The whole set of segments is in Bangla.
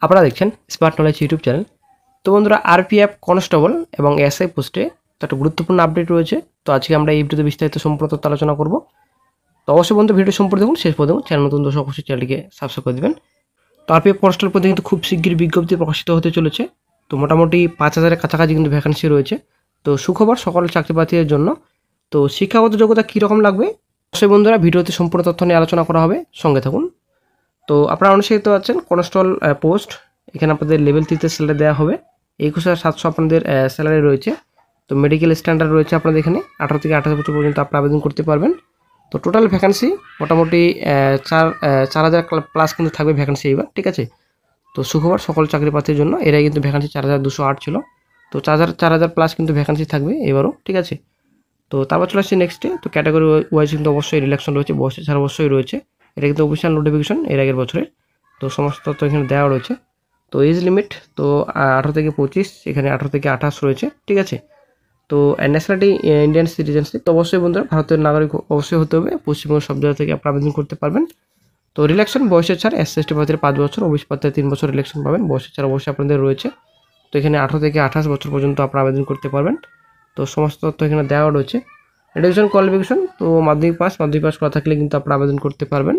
আপনারা দেখছেন স্মার্ট নলেজ ইউটিউব চ্যানেল। তো বন্ধুরা, আরপিএফ কনস্টেবল এবং এসআই পোস্টে একটা গুরুত্বপূর্ণ আপডেট রয়েছে। তো আজকে আমরা এই ভিডিওতে বিস্তারিত সম্পূর্ণ তথ্য আলোচনা করব। তো অবশ্যই বন্ধু ভিডিও সম্পূর্ণ দেখুন, শেষ পর্যন্ত চ্যানেল নতুন দর্শক অবশ্যই চ্যানেলটিকে সাবস্ক্রাইব করে দেবেন। তো আরপিএফ কনস্টেবল পদে কিন্তু খুব শীঘ্রই বিজ্ঞপ্তি প্রকাশিত হতে চলেছে। তো মোটামুটি 5,000-এর কাছাকাছি কিন্তু ভ্যাকেন্সি রয়েছে। তো সুখবর সকল চাকরিপ্রার্থীদের জন্য। তো শিক্ষাগত যোগ্যতা কীরকম লাগবে অবশ্যই বন্ধুরা ভিডিওতে সম্পূর্ণ তথ্য নিয়ে আলোচনা করা হবে, সঙ্গে থাকুন। তো আপনারা অনুসারে দেখতে পাচ্ছেন কনস্টেবল পোস্ট, এখানে আপনাদের লেভেল 3-তে স্যালারি দেওয়া হবে। 21,700 আপনাদের স্যালারি রয়েছে। তো মেডিকেল স্ট্যান্ডার্ড রয়েছে আপনাদের এখানে 18 থেকে 28 বছর পর্যন্ত আপনারা আবেদন করতে পারবেন। তো টোটাল ভ্যাকেন্সি মোটামুটি 4,000 প্লাস কিন্তু থাকবে ভ্যাকেন্সি এইবার, ঠিক আছে। তো সুখবর সকল চাকরি প্রার্থীর জন্য। এরাই কিন্তু ভ্যাকেন্সি 4,208 ছিল। তো 4,000 প্লাস কিন্তু ভ্যাকেন্সি থাকবে এবারও, ঠিক আছে। তো তারপর চলে আসছে নেক্সটে। তো ক্যাটাগরি ওয়াইজ কিন্তু অবশ্যই রিলেকশন রয়েছে, বয়সে 4 অবশ্যই রয়েছে। এটা কিন্তু অফিসিয়াল নোটিফিকেশন এর আগের বছরের। তো সমস্ত তথ্য এখানে দেওয়া রয়েছে। তো এজ লিমিট তো 18 থেকে 25, এখানে 18 থেকে 28 রয়েছে, ঠিক আছে। তো ন্যাশনালিটি ইন্ডিয়ান সিটিজেনশিপ, তো অবশ্যই বন্ধুরা ভারতের নাগরিক অবশ্যই হতে হবে। পশ্চিমবঙ্গের সব জায়গা থেকে আপনারা আবেদন করতে পারবেন। তো রিলেকশন বয়সের ছাড় এসসি/এসটি প্রার্থীরা 5 বছর, ওবিসি প্রার্থীরা 3 বছর রিলেকশন পাবেন। বয়সের ছাড় অবশ্যই আপনাদের রয়েছে। তো এখানে 18 থেকে 28 বছর পর্যন্ত আপনারা আবেদন করতে পারবেন। তো সমস্ত তথ্য এখানে দেওয়া রয়েছে। এডুকেশন কোয়ালিফিকেশন তো মাধ্যমিক পাস করা থাকলে কিন্তু আপনারা আবেদন করতে পারবেন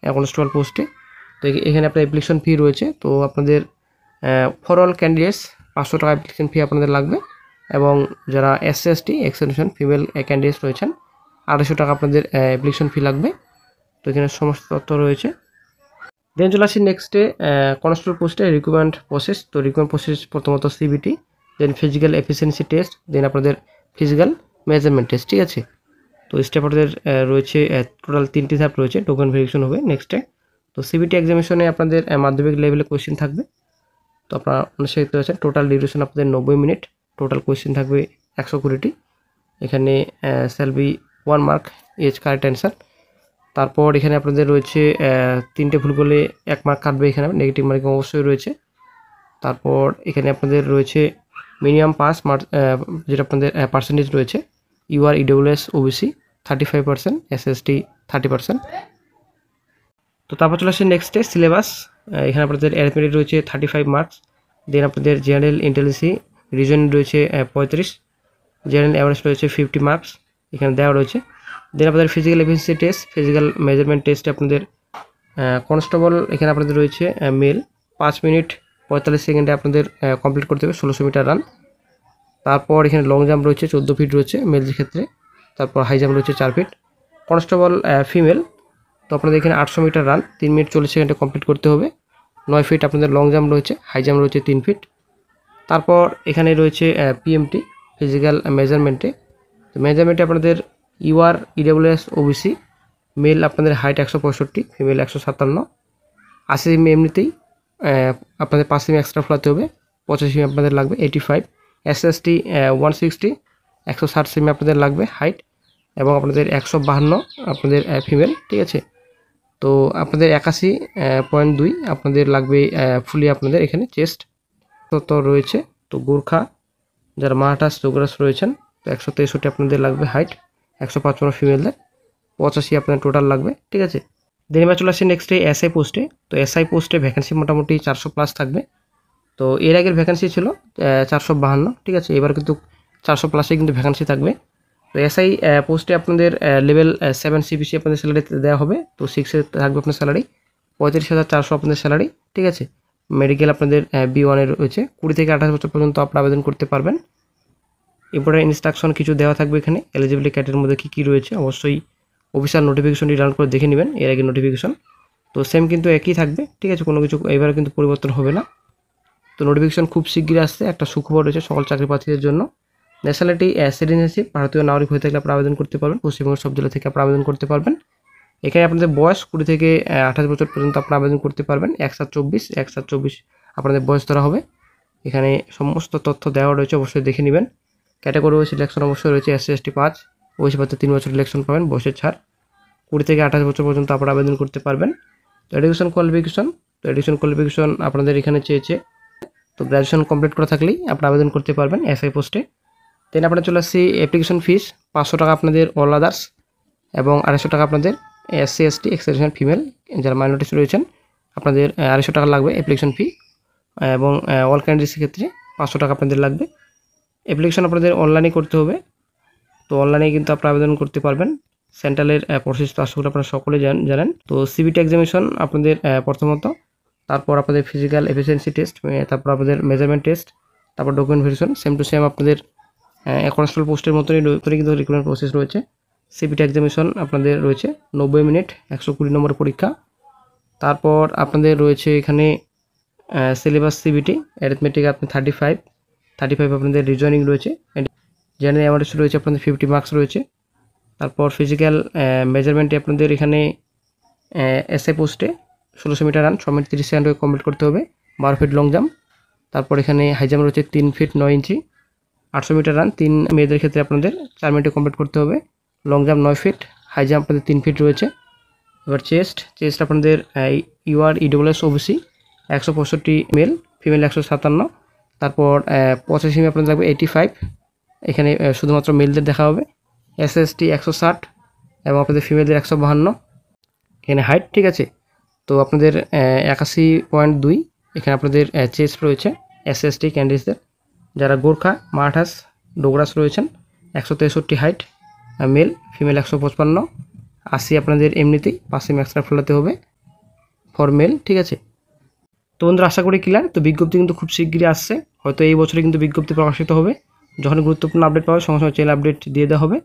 কনস্টেবল পোস্টে। তো এখানে আপনার অ্যাপ্লিকেশন ফি রয়েছে। তো আপনাদের ফর অল ক্যান্ডিডেটস 500 টাকা অ্যাপ্লিকেশন ফি আপনাদের লাগবে। এবং যারা এসসি/এসটি এক্সেপশন ফিমেল ক্যান্ডিডেটস রয়েছেন 250 টাকা আপনাদের অ্যাপ্লিকেশন ফি লাগবে। তো এখানে সমস্ত তথ্য রয়েছে। দেন চলে আসি নেক্সটে কনস্টেবল পোস্টে রিক্রুটমেন্ট প্রসেস। তো রিক্রুটমেন্ট প্রসেস প্রথমত সিবিটি, দেন ফিজিক্যাল এফিসিয়েন্সি টেস্ট, দেন আপনাদের ফিজিক্যাল মেজারমেন্ট টেস্ট, ঠিক আছে। তো স্টেপ আপনাদের রয়েছে টোটাল 3টি ধাপ রয়েছে। টোকেন ভেরিফিকেশন হবে নেক্সটে। তো সিবিটি এক্সামিনেশনে আপনাদের মাধ্যমিক লেভেলে কোয়েশ্চেন থাকবে। তো আপনারা অনুসারে দেখতে পাচ্ছেন টোটাল ডিউরেশন আপনাদের 90 মিনিট। টোটাল কোয়েশ্চেন থাকবে 120টি। এখানে স্যালবি 1 মার্ক এজ কারেক্ট অ্যান্সার। তারপর এখানে আপনাদের রয়েছে 3টে ভুল করলে 1 মার্ক কাটবে, এখানে নেগেটিভ মার্কিং অবশ্যই রয়েছে। তারপর এখানে আপনাদের রয়েছে মিনিমাম পাস মার্ক, যেটা আপনাদের পার্সেন্টেজ রয়েছে। UR EWS OBC 35%, SST 30%। তো তারপর চলে আসছে নেক্সটে সিলেবাস। এখানে আপনাদের অ্যারিথমেটিক রয়েছে 35 মার্কস। দেন আপনাদের জেনারেল ইন্টেলিজেন্সি রিজনিং রয়েছে 35, জেনারেল অ্যাওয়ারনেস রয়েছে 50 মার্কস, এখানে দেওয়া রয়েছে। দেন আপনাদের physical efficiency test, physical measurement টেস্টে আপনাদের কনস্টেবল এখানে আপনাদের রয়েছে মেল 5 মিনিট 45 সেকেন্ডে আপনাদের কমপ্লিট করতে হবে 1600 মিটার রান। তারপর এখানে লং জাম্প রয়েছে 14 ফিট রয়েছে মেলদের ক্ষেত্রে। তারপর হাই জাম্প রয়েছে 4 ফিট। কনস্টেবল ফিমেল তো আপনাদের এখানে 800 মিটার রান 3 মিনিট 40 সেকেন্ডে কমপ্লিট করতে হবে। 9 ফিট আপনাদের লং জাম্প রয়েছে, হাই জাম্প রয়েছে 3 ফিট। তারপর এখানে রয়েছে পিএমটি ফিজিক্যাল মেজারমেন্টে। তো মেজারমেন্টে আপনাদের ইউআর ইডব্লিউএস ওবিসি, মেল আপনাদের হাইট 165, ফিমেল 157, 80 সেমি এমনিতেই আপনাদের 5 সেমি এক্সট্রা ফোলাতে হবে, 85 সেমি আপনাদের লাগবে, 85। এসএসটি 160, 160 সেমি আপনাদের লাগবে হাইট, এবং আপনাদের 152 আপনাদের ফিমেল, ঠিক আছে। তো আপনাদের 81.2 আপনাদের লাগবে ফুলি আপনাদের এখানে চেস্ট তো রয়েছে। তো গোর্খা যারা মারাঠাস যোগরাস রয়েছেন তো 163 আপনাদের লাগবে হাইট, 155 ফিমেলদের, 85 আপনাদের টোটাল লাগবে, ঠিক আছে। দেন এবার চলে আসছে নেক্সটে এসআই পোস্টে। তো এসআই পোস্টে ভ্যাকেন্সি মোটামুটি 400 প্লাস থাকবে। তো এর আগের ভ্যাকেন্সি ছিল 452, ঠিক আছে। এবার কিন্তু 400 প্লাসে কিন্তু ভ্যাকেন্সি থাকবে। তো এসআই পোস্টে আপনাদের লেভেল 7 সিবিসি আপনাদের স্যালারি দেওয়া হবে। তো 6-এ থাকবে আপনার স্যালারি 35,400 আপনাদের স্যালারি, ঠিক আছে। মেডিকেল আপনাদের B1-এ রয়েছে। 20 থেকে 28 বছর পর্যন্ত আপনারা আবেদন করতে পারবেন। ইম্পর্টেন্ট ইনস্ট্রাকশন কিছু দেওয়া থাকবে এখানে। এলিজিবিলিটি ক্যাটেগরির মধ্যে কী রয়েছে অবশ্যই অফিসিয়াল নোটিফিকেশনটি ডাউনলোড করে দেখে নেবেন, এর আগে নোটিফিকেশন। তো সেম কিন্তু একই থাকবে, ঠিক আছে, কোনো কিছু এবারে কিন্তু পরিবর্তন হবে না। তো নোটিফিকেশন খুব শীঘ্রই আসছে। একটা সুখবর রয়েছে সকল চাকরি প্রার্থীদের জন্য। ন্যাশনালিটি সিটিজেনশিপ ভারতীয় নাগরিক হয়ে থাকলে আপনারা আবেদন করতে পারবেন। পশ্চিমবঙ্গের সব জেলা থেকে আপনারা আবেদন করতে পারবেন। এখানে আপনাদের বয়স 20 থেকে 28 বছর পর্যন্ত আপনারা আবেদন করতে পারবেন। 1/7/24 আপনাদের বয়স ধরা হবে। এখানে সমস্ত তথ্য দেওয়া রয়েছে, অবশ্যই দেখে নেবেন। ক্যাটাগরি ওয়াইজ সিলেকশন অবশ্যই রয়েছে। এসসি/এসটি 5, ওবিসি প্রার্থী 3 বছর ইলেকশন পাবেন, বয়সের ছাড়। 20 থেকে 28 বছর পর্যন্ত আপনারা আবেদন করতে পারবেন। তো এডুকেশন কোয়ালিফিকেশন আপনাদের এখানে চেয়েছে। তো গ্র্যাজুয়েশন কমপ্লিট করা থাকলেই আপনারা আবেদন করতে পারবেন এসআই পোস্টে। দেন আপনারা চলে আসছি অ্যাপ্লিকেশন ফিস 500 টাকা আপনাদের অল আদার্স, এবং 250 টাকা আপনাদের এসসি/এসটি এক্সেপশন ফিমেল যারা মাইনরিটিস রয়েছেন আপনাদের 250 টাকা লাগবে অ্যাপ্লিকেশন ফি। এবং অল ক্যান্ডিডেটসের ক্ষেত্রে 500 টাকা আপনাদের লাগবে। অ্যাপ্লিকেশন আপনাদের অনলাইনে করতে হবে, তো অনলাইনে কিন্তু আপনারা আবেদন করতে পারবেন। সেন্ট্রালের প্রসেস তো আশা করি আপনারা সকলে জানেন। তো সিবিটি এক্সামিনেশন আপনাদের প্রথমত, তারপর আপনাদের ফিজিক্যাল এফিসিয়েন্সি টেস্ট, তারপর আপনাদের মেজারমেন্ট টেস্ট, তারপর document verification, same to same আপনাদের কনস্টেবল পোস্টের মতোই কিন্তু রিক্রুটমেন্ট প্রসেস রয়েছে। সিবিটি এক্সামিনেশন আপনাদের রয়েছে 90 মিনিট, 120 নম্বর পরীক্ষা। তারপর আপনাদের রয়েছে এখানে সিলেবাস সিবিটি অ্যারিথমেটিক আপনি 35 আপনাদের রিজনিং রয়েছে, জেনারেল অ্যাওয়ারনেস রয়েছে আপনাদের 50 মার্কস রয়েছে। তারপর ফিজিক্যাল মেজারমেন্টে আপনাদের এখানে এসআই পোস্টে 1600 metre run 6 minute 30 second complete করতে হবে, 12 ফিট লং জাম্প। তারপর এখানে হাই জাম্প রয়েছে 3 ফিট 9 ইঞ্চি, 800 মিটার রান 3 মেয়েদের ক্ষেত্রে আপনাদের 4 মিনিটে কমপ্লিট করতে হবে, long jump 9 feet, high jump আপনাদের 3 ফিট রয়েছে। এবার চেস্ট আপনাদের UR EWS OBC 165 male, female 157। তারপর 85 আপনাদের লাগবে 85, এখানে শুধুমাত্র মেলদের দেখা হবে। এসএসটি 160 এবং আপনাদের ফিমেলদের 152 এখানে হাইট, ঠিক আছে। তো আপনাদের 81.2 এখানে আপনাদের চেস্ট রয়েছে এসএসটি ক্যান্ডিডেটসদের। যারা গোর্খা, মারাঠাস, ডোগরাস রয়েছেন 163 হাইট, মেল, ফিমেল 155, 80 আপনাদের এমনিতেই 5 এক্সট্রা ফেলাতে হবে ফর মেল, ঠিক আছে। তো বন্ধুরা আশা করি ক্লিয়ার। তো বিজ্ঞপ্তি কিন্তু খুব শীঘ্রই আসছে, হয়তো এই বছরে কিন্তু বিজ্ঞপ্তি প্রকাশিত হবে। যখন গুরুত্বপূর্ণ আপডেট পাবে সঙ্গে সঙ্গে চ্যানেল আপডেট দিয়ে দেওয়া হবে।